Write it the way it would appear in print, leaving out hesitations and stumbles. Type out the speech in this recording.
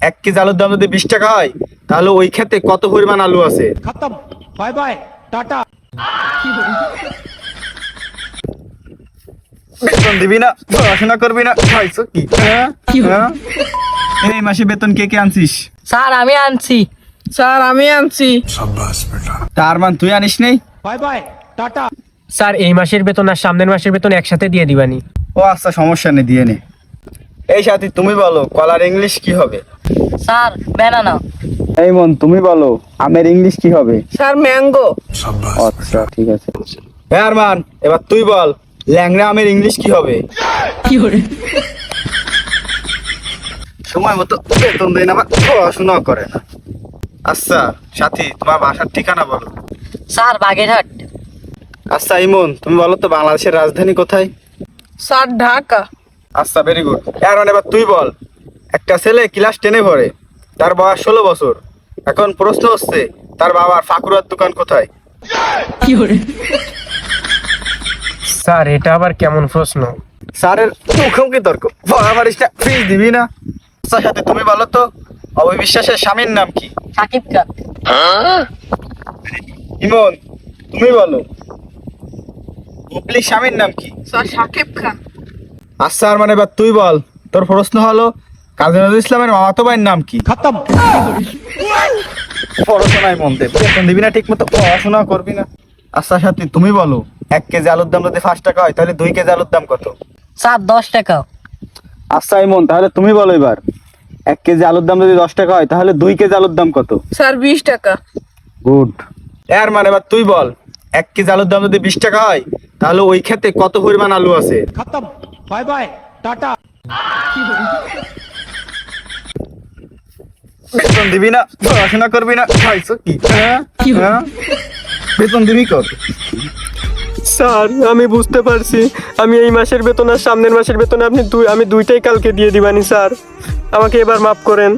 1 KG আলুর দাম যদি 20 টাকা হয় তাহলে ওই ক্ষেতে কত পরিমাণ আলু আছে? खत्म। Bye bye tata. বেতন দিবি না, পড়াশোনা করবি না, খাইছো কি? হ্যাঁ? হ্যাঁ? এই মাসে বেতন কে কে আনছিস? স্যার আমি আনছি। স্যার আমি আনছি। তার মান তুই আনিস নেই? Bye bye Tata. স্যার এই মাসের বেতন আর সামনের মাসের বেতন একসাথে দিয়ে দিবানি। ও আচ্ছা, সমস্যা নেই, দিয়ে নে। এই সাথী তুমি বলো কলার ইংলিশ কি হবে? Sir banana. এই মন তুমি বলো আমের ইংলিশ কি হবে? Sir mango. আচ্ছা ঠিক আছে। হ্যাঁ আরমান, এবার তুই বল ল্যাংড়া আমের ইংলিশ কি হবে? সময় মতো বেতন দেয় না বা পড়াশোনা করে না। আচ্ছা সাথী, তোমার বাসার ঠিকানা বলো। স্যার বাগেরহাট। আচ্ছা ইমন, তুমি বলো তো বাংলাদেশের রাজধানী কোথায়? স্যার ঢাকা। আচ্ছা ভেরি গুড। এখন এবার তুই বল, একটা ছেলে ক্লাস 10-এ পড়ে, তার বয়স 16 বছর। এখন প্রশ্ন হচ্ছে তার বাবার ফাকুরার দোকান কোথায়? স্যার এটা আবার কেমন প্রশ্ন? স্যারের মুখোমুখি তর্ক, পড়াবাড়িস না, ফিস দিবি না। আচ্ছা সাথে তুমি বলো তো অবিশ্বাসের স্বামীর নাম কি? সাকিব খান। ইমন তুমি বলো বুবলির স্বামীর নাম কি? স্যার সাকিব খান। আচ্ছা আর মানে এবার তুই বল, তোর প্রশ্ন হলো কাজী নজরুল ইসলামের মামাতো ভাইয়ের নাম কি? खत्म। পড়াশোনায় মন দে, বেতন দিবি না ঠিক মতো, পড়াশোনা করবি না। আচ্ছা সাথী তুমি বলো 1 কেজি আলুর দাম যদি 5 টাকা হয় তাহলে 2 কেজি আলুর দাম কত? স্যার 10 টাকা। আচ্ছা ইমন, তাহলে তুমি বলো এবার 1 কেজি আলুর দাম যদি 10 টাকা হয় তাহলে 2 কেজি আলুর দাম কত? স্যার 20 টাকা। গুড। এর মানে এবার তুই বল 1 কেজি আলুর দাম যদি 20 টাকা হয় তাহলে ওই ক্ষেতে কত পরিমাণ আলু আছে? खत्म। Bye bye tata. বেতন দিবি না, পড়াশোনা করবি না, খাইছো কি? হ্যাঁ? হ্যাঁ? বেতন দিবি কত? স্যার আমি বুঝতে পারছি, আমি এই মাসের বেতন আর সামনের মাসের বেতন আমি দুইটাই কালকে দিয়ে দিবানি স্যার, আমাকে এবার মাফ করেন।